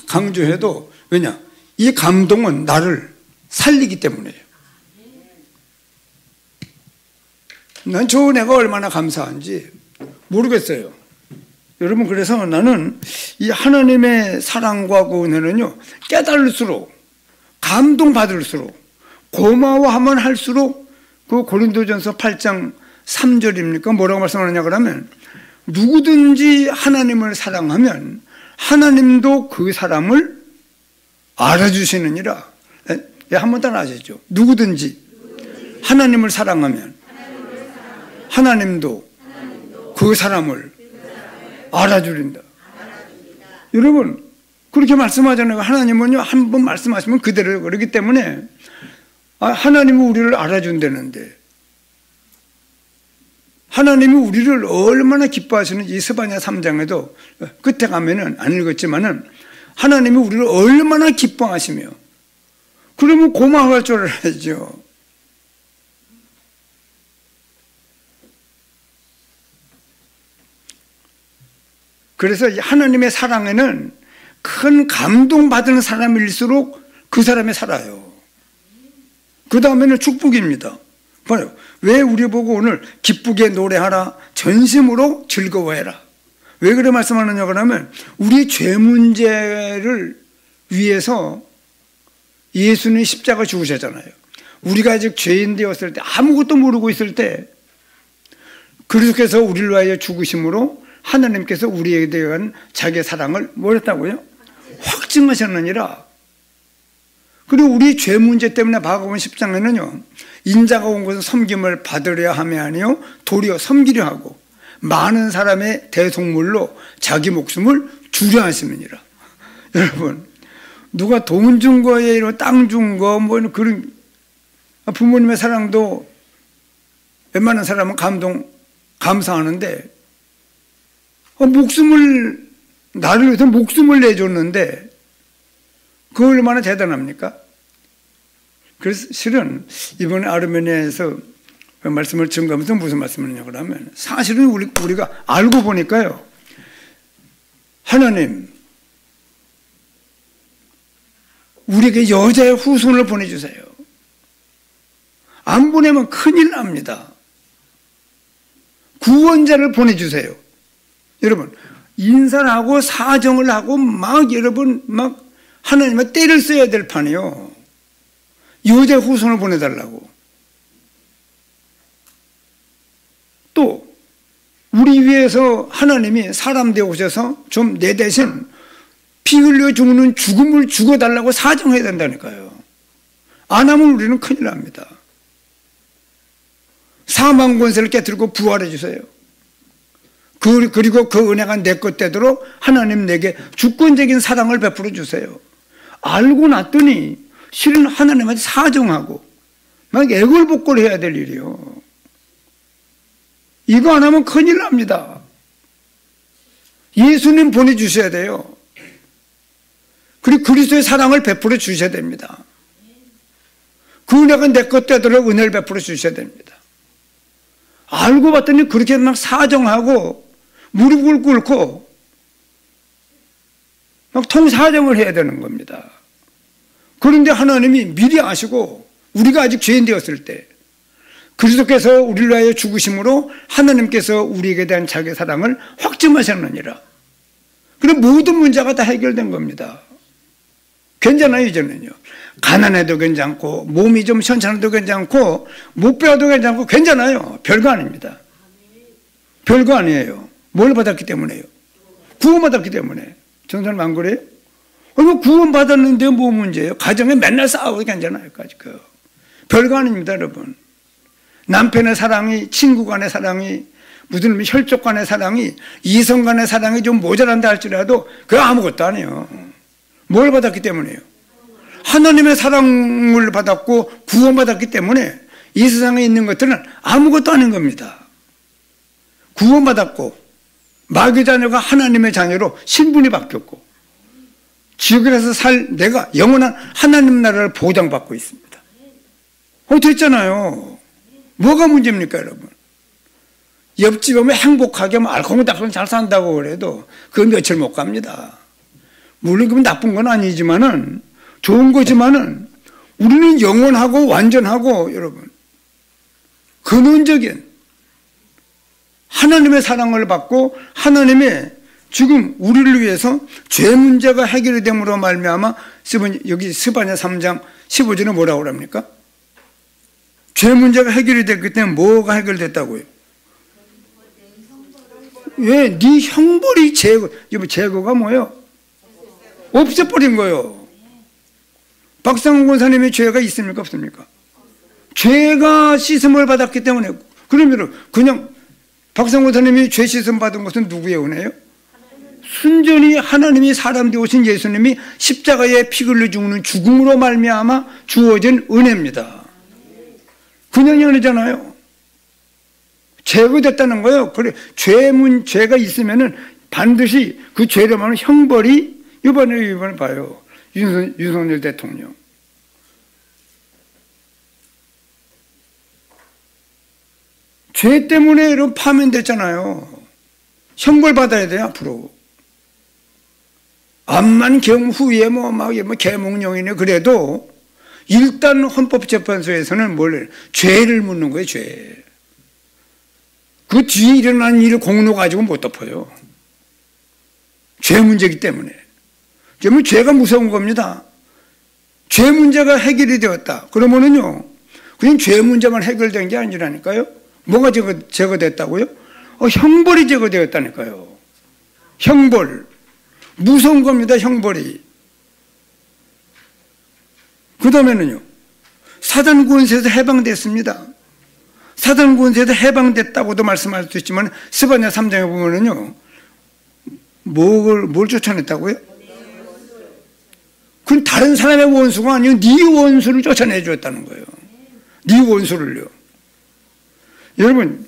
강조해도, 왜냐? 이 감동은 나를 살리기 때문에요. 난 저 내가 얼마나 감사한지 모르겠어요. 여러분, 그래서 나는 이 하나님의 사랑과 그 은혜는요, 깨달을수록, 감동받을수록, 고마워하면 할수록, 그 고린도전서 8장 3절입니까? 뭐라고 말씀하느냐 그러면, 누구든지 하나님을 사랑하면 하나님도 그 사람을 알아주시느니라. 한 번 더 아시죠? 누구든지 하나님을 사랑하면 하나님도 그 사람을 알아주린다. 여러분, 그렇게 말씀하잖아요. 하나님은요, 한 번 말씀하시면 그대로. 그렇기 때문에 하나님은 우리를 알아준다는데, 하나님이 우리를 얼마나 기뻐하시는지 이 스바냐 3장에도 끝에 가면은 안 읽었지만은 하나님이 우리를 얼마나 기뻐하시며, 그러면 고마워할 줄 알아야죠. 그래서 하나님의 사랑에는 큰 감동받는 사람일수록 그 사람이 살아요. 그 다음에는 축복입니다. 봐요. 왜 우리 보고 오늘 기쁘게 노래하라, 전심으로 즐거워해라. 왜 그래 말씀하느냐 그러면, 우리 죄 문제를 위해서 예수는 십자가 죽으셨잖아요. 우리가 아직 죄인 되었을 때, 아무것도 모르고 있을 때, 그리스도께서 우리를 위하여 죽으심으로 하나님께서 우리에게 대한 자기의 사랑을 뭘 했다고요? 확증하셨느니라. 그리고 우리 죄 문제 때문에 마가복음 10장에는요, 인자가 온 것은 섬김을 받으려 함이 아니요 도리어 섬기려 하고 많은 사람의 대속물로 자기 목숨을 주려 하심이니라. 여러분, 누가 돈 준 거에 땅 준 거 뭐 그런, 부모님의 사랑도 웬만한 사람은 감사하는데, 목숨을, 나를 위해서 목숨을 내줬는데 그거 얼마나 대단합니까? 그래서 실은 이번에 아르메니아에서 말씀을 증거하면서 무슨 말씀을 하냐고 하면, 사실은 우리가 알고 보니까요, 하나님 우리에게 여자의 후손을 보내주세요. 안 보내면 큰일 납니다. 구원자를 보내주세요. 여러분, 인사를 하고 사정을 하고 여러분 하나님의 때를 써야 될 판이요, 여자 후손을 보내달라고. 또 우리 위해서 하나님이 사람 되어 오셔서 좀 내 대신 피 흘려 죽는 죽음을 죽어달라고 사정해야 된다니까요. 안 하면 우리는 큰일 납니다. 사망 권세를 깨뜨리고 부활해 주세요. 그리고 그 은혜가 내 것 되도록 하나님 내게 주권적인 사랑을 베풀어 주세요. 알고 났더니 실은 하나님한테 사정하고 막 애걸복걸 해야 될 일이요. 이거 안 하면 큰일 납니다. 예수님 보내주셔야 돼요. 그리고 그리스도의 사랑을 베풀어 주셔야 됩니다. 그 은혜가 내 것 되도록 은혜를 베풀어 주셔야 됩니다. 알고 봤더니 그렇게 막 사정하고 무릎을 꿇고 막 통사정을 해야 되는 겁니다. 그런데 하나님이 미리 아시고 우리가 아직 죄인 되었을 때 그리스도께서 우리를 위하여 죽으심으로 하나님께서 우리에게 대한 자기의 사랑을 확증하셨느니라. 그럼 모든 문제가 다 해결된 겁니다. 괜찮아요. 이제는요, 가난해도 괜찮고 몸이 좀 현찮아도 괜찮고 못 배워도 괜찮고 괜찮아요. 별거 아닙니다. 별거 아니에요. 뭘 받았기 때문에요? 구원받았기 때문에. 전사님 안 그래요? 구원받았는데 뭐 문제예요? 가정에 맨날 싸우고 괜찮아요. 별거 아닙니다. 여러분, 남편의 사랑이, 친구 간의 사랑이, 무슨 혈족 간의 사랑이, 이성 간의 사랑이 좀 모자란다 할지라도 그거 아무것도 아니에요. 뭘 받았기 때문에요? 하나님의 사랑을 받았고 구원받았기 때문에 이 세상에 있는 것들은 아무것도 아닌 겁니다. 구원받았고 마귀 자녀가 하나님의 자녀로 신분이 바뀌었고 지옥에서 살 내가 영원한 하나님 나라를 보장받고 있습니다. 됐잖아요. 뭐가 문제입니까, 여러분? 옆집 오면 행복하게 알콩달콩 잘 산다고 그래도 그건 며칠 못 갑니다. 물론 그건 나쁜 건 아니지만은 좋은 거지만은 우리는 영원하고 완전하고 여러분 근원적인 하나님의 사랑을 받고 하나님의 지금 우리를 위해서 죄 문제가 해결이 됨으로 말미암아 여기 스바냐 3장 15절에 뭐라고 합니까? 죄 문제가 해결이 됐기 때문에 뭐가 해결됐다고요? 왜? 네 형벌이 제거가 뭐예요? 없애버린 거예요. 박상훈 권사님의 죄가 있습니까? 없습니까? 죄가 씻음을 받았기 때문에. 그러면 그냥 박상훈 권사님이 죄 씻음 받은 것은 누구의 은혜예요? 순전히 하나님이 사람 되오신 예수님이 십자가에 피 흘려 죽는 죽음으로 말미암아 주어진 은혜입니다. 그냥이 아니잖아요. 제거됐다는 거예요. 그래, 죄가 있으면은 반드시 그 죄로 말하는 형벌이 이번에 봐요. 윤석열 대통령. 죄 때문에 이런 파면됐잖아요. 형벌 받아야 돼요, 앞으로. 암만 경후에 계몽령이네 그래도 일단 헌법재판소에서는 죄를 묻는 거예요, 죄. 그 뒤에 일어난 일을 공로 가지고 못 덮어요. 죄 문제이기 때문에. 그러면 죄가 무서운 겁니다. 죄 문제가 해결이 되었다. 그러면은요, 그냥 죄 문제만 해결된 게 아니라니까요. 뭐가 제거됐다고요? 형벌이 제거되었다니까요. 형벌. 무서운 겁니다, 형벌이. 그 다음에는요, 사단 권세에서 해방됐습니다. 사단 권세에서 해방됐다고도 말씀할 수 있지만, 스바냐 3장에 보면은요, 뭘 쫓아냈다고요? 그건 다른 사람의 원수가 아니고 네 원수를 쫓아내 줬다는 거예요. 네 원수를요. 여러분,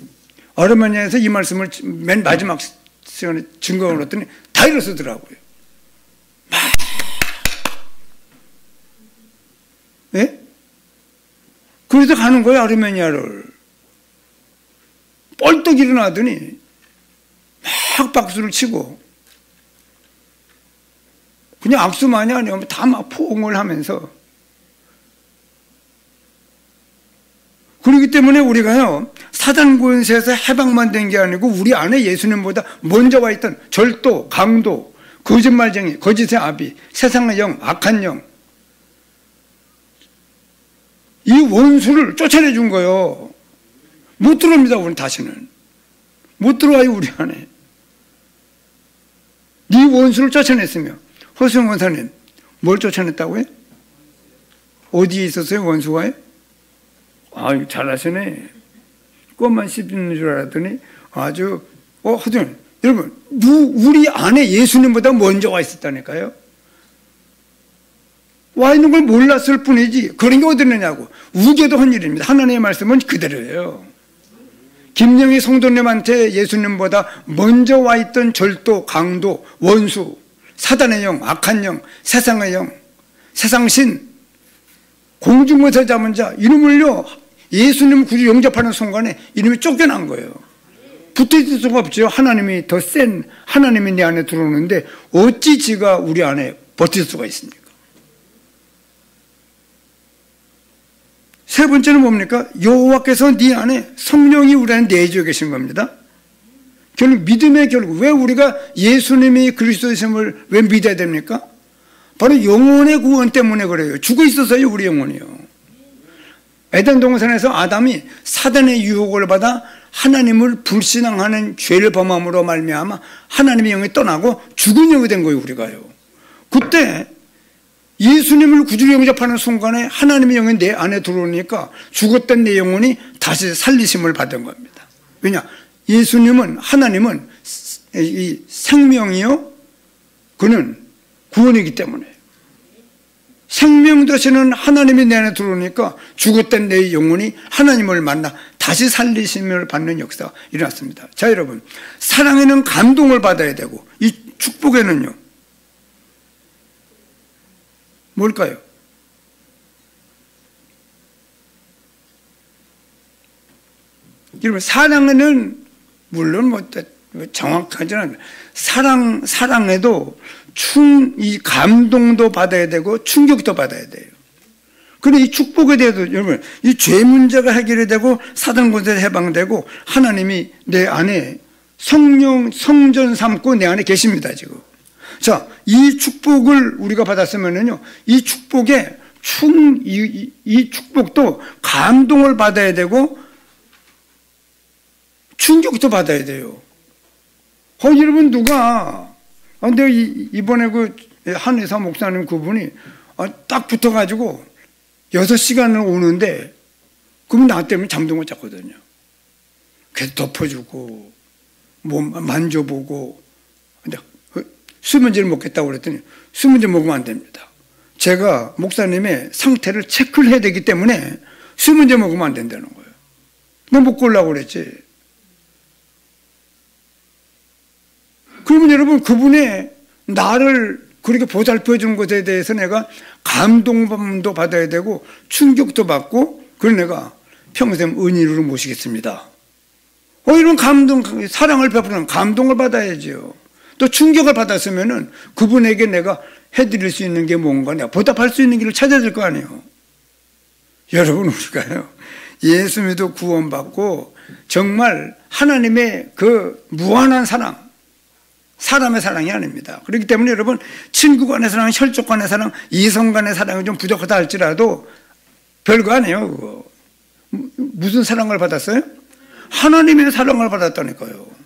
아르메니아에서 이 말씀을 맨 마지막 시간에 증거를 얻더니 다 일어서더라고요. 예? 그래서 가는 거예요, 아르메니아를. 뻘떡 일어나더니 막 박수를 치고 그냥 악수만이 아니고 다 막 포옹을 하면서. 그렇기 때문에 우리가요, 사단 권세에서 해방만 된 게 아니고 우리 안에 예수님보다 먼저 와 있던 절도, 강도, 거짓말쟁이, 거짓의 아비, 세상의 영, 악한 영, 이 원수를 쫓아내 준 거예요. 못 들어옵니다, 우리는 다시는. 못 들어와요, 우리 안에. 네 원수를 쫓아냈으며. 허수영 원사님, 뭘 쫓아냈다고요? 어디에 있었어요, 원수가요? 아유, 잘하시네. 꽃만 씹는 줄 알았더니 아주, 허수영, 여러분, 우리 안에 예수님보다 먼저 와 있었다니까요. 와 있는 걸 몰랐을 뿐이지 그런 게 어디 있느냐고. 우겨도 한 일입니다. 하나님의 말씀은 그대로예요. 김영희 성도님한테 예수님보다 먼저 와 있던 절도, 강도, 원수, 사단의 영, 악한 영, 세상의 영, 세상신, 공중에서 잡은 자, 이놈을요, 예수님 구주 영접하는 순간에 이놈이 쫓겨난 거예요. 붙어있을 수가 없죠. 하나님이 더 센 하나님이 내 안에 들어오는데 어찌 지가 우리 안에 버틸 수가 있습니까? 세 번째는 뭡니까? 여호와께서 네 안에, 성령이 우리 안에 내주어 계신 겁니다. 결국 믿음의 결국, 왜 우리가 예수님이 그리스도이심을 왜 믿어야 됩니까? 바로 영혼의 구원 때문에 그래요. 죽어 있어서요, 우리 영혼이요. 에덴 동산에서 아담이 사단의 유혹을 받아 하나님을 불신앙하는 죄를 범함으로 말미암아 하나님의 영이 떠나고 죽은 영이 된 거예요, 우리가요. 그때 예수님을 구주로 영접하는 순간에 하나님의 영이 내 안에 들어오니까 죽었던 내 영혼이 다시 살리심을 받은 겁니다. 왜냐? 예수님은, 하나님은 이 생명이요, 그는 구원이기 때문에. 생명 되시는 하나님이 내 안에 들어오니까 죽었던 내 영혼이 하나님을 만나 다시 살리심을 받는 역사가 일어났습니다. 자, 여러분, 사랑에는 감동을 받아야 되고 이 축복에는요, 뭘까요? 여러분, 사랑에는 물론 정확하지는 않아요. 사랑에도 이 감동도 받아야 되고 충격도 받아야 돼요. 그런데 이 축복에 대해서 여러분, 이 죄 문제가 해결이 되고 사단 권세에서 해방되고 하나님이 내 안에 성령, 성전 삼고 내 안에 계십니다, 지금. 자, 이 축복을 우리가 받았으면은요, 이 축복에 이 축복도 감동을 받아야 되고, 충격도 받아야 돼요. 여러분, 내가 이번에 한의사 목사님 그분이 딱 붙어가지고 6시간을 오는데, 그럼 나 때문에 잠도 못 잤거든요. 그래서 덮어주고, 만져보고, 근데 수면제를 먹겠다고 그랬더니 수면제 먹으면 안 됩니다. 제가 목사님의 상태를 체크를 해야 되기 때문에 수면제 먹으면 안 된다는 거예요. 너 먹고 오려고 그랬지. 그러면 여러분, 그분의 나를 그렇게 보살펴 주는 것에 대해서 내가 감동도 받아야 되고 충격도 받고, 그래서 내가 평생 은인으로 모시겠습니다. 이런 사랑을 베푸는 감동을 받아야지요. 또 충격을 받았으면은 그분에게 내가 해드릴 수 있는 게 뭔가, 내가 보답할 수 있는 길을 찾아야 될 거 아니에요. 여러분, 우리가요, 예수 믿어 구원받고 정말 하나님의 그 무한한 사랑, 사람의 사랑이 아닙니다. 그렇기 때문에 여러분, 친구 간의 사랑, 혈족 간의 사랑, 이성 간의 사랑이 좀 부족하다 할지라도 별거 아니에요, 그거. 무슨 사랑을 받았어요? 하나님의 사랑을 받았다니까요.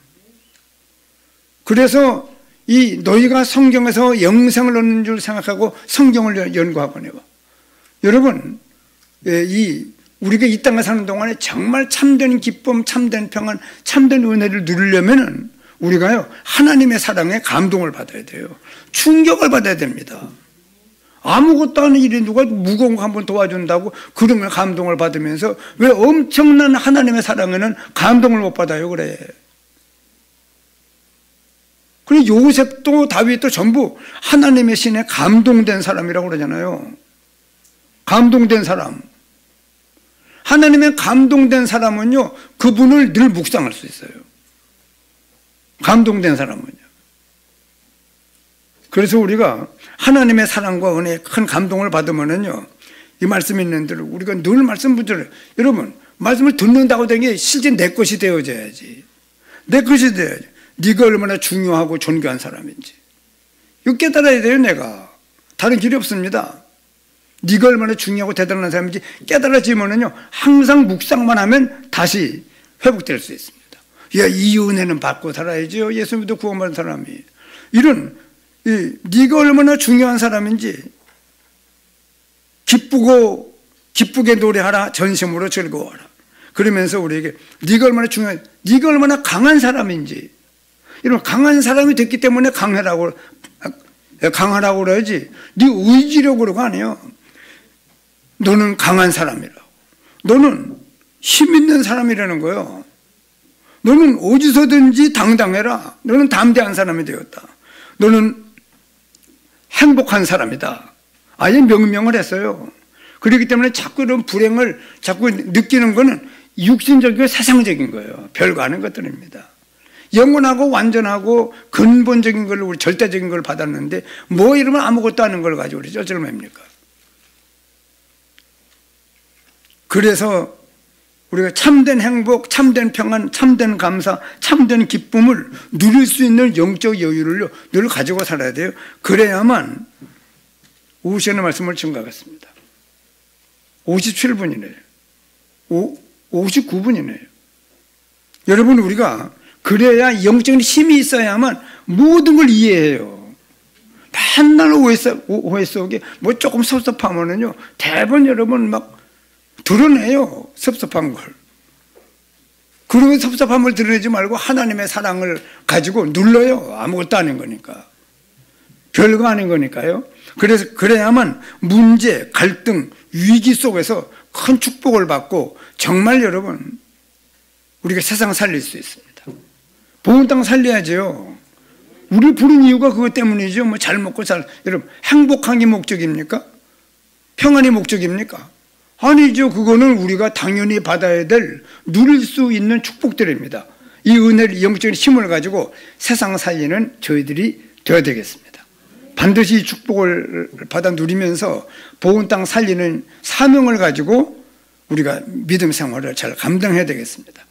그래서 너희가 성경에서 영생을 얻는 줄 생각하고 성경을 연구하거든요. 여러분, 우리가 이 땅에 사는 동안에 정말 참된 기쁨, 참된 평안, 참된 은혜를 누리려면은 우리가요, 하나님의 사랑에 감동을 받아야 돼요. 충격을 받아야 됩니다. 아무것도 아닌 일이 누가 무거운 거 한번 도와준다고 그러면 감동을 받으면서 왜 엄청난 하나님의 사랑에는 감동을 못 받아요, 그래. 그리고 요셉도 다윗도 전부 하나님의 신에 감동된 사람이라고 그러잖아요. 감동된 사람. 하나님의 감동된 사람은요, 그분을 늘 묵상할 수 있어요. 감동된 사람은요. 그래서 우리가 하나님의 사랑과 은혜에 큰 감동을 받으면은요, 이 말씀이 있는 대로 우리가 늘 말씀 붙들어요. 여러분, 말씀을 듣는다고 된 게 실제 내 것이 되어져야지. 내 것이 되어야지. 네가 얼마나 중요하고 존귀한 사람인지. 이거 깨달아야 돼요, 내가. 다른 길이 없습니다. 네가 얼마나 중요하고 대단한 사람인지 깨달아지면은요, 항상 묵상만 하면 다시 회복될 수 있습니다. 야, 이 은혜는 받고 살아야죠. 예수 믿어 구원받은 사람이. 네가 얼마나 중요한 사람인지 기쁘게 노래하라, 전심으로 즐거워하라. 그러면서 우리에게 네가 얼마나 강한 사람인지, 이런 강한 사람이 됐기 때문에 강하라고 그러지, 네 의지력으로가 아니에요. 너는 강한 사람이라고. 너는 힘 있는 사람이라는 거예요. 너는 어디서든지 당당해라. 너는 담대한 사람이 되었다. 너는 행복한 사람이다. 아예 명명을 했어요. 그렇기 때문에 자꾸 이런 불행을 자꾸 느끼는 거는 육신적이고 세상적인 거예요. 별거 아닌 것들입니다. 영원하고 완전하고 근본적인 걸, 우리 절대적인 걸 받았는데 뭐 이러면 아무것도 아닌 걸 가지고 우리 어쩔 맵니까? 그래서 우리가 참된 행복, 참된 평안, 참된 감사, 참된 기쁨을 누릴 수 있는 영적 여유를 늘 가지고 살아야 돼요. 그래야만 5시간의 말씀을 증거하겠습니다. 57분이네요. 59분이네요. 여러분, 우리가 그래야 영적인 힘이 있어야만 모든 걸 이해해요. 맨날 오해 속에 뭐 조금 섭섭하면은요, 대부분 여러분 막 드러내요. 섭섭한 걸. 그러면 섭섭함을 드러내지 말고 하나님의 사랑을 가지고 눌러요. 아무것도 아닌 거니까. 별거 아닌 거니까요. 그래서 그래야만 문제, 갈등, 위기 속에서 큰 축복을 받고 정말 여러분 우리가 세상을 살릴 수 있습니다. 보온 땅 살려야죠. 우리 부른 이유가 그것 때문이죠. 뭐 잘 먹고 여러분 행복한 게 목적입니까? 평안이 목적입니까? 아니죠. 그거는 우리가 당연히 받아야 될, 누릴 수 있는 축복들입니다. 이 은혜를, 영적인 힘을 가지고 세상 살리는 저희들이 되어야 되겠습니다. 반드시 이 축복을 받아 누리면서 보온 땅 살리는 사명을 가지고 우리가 믿음 생활을 잘 감당해야 되겠습니다.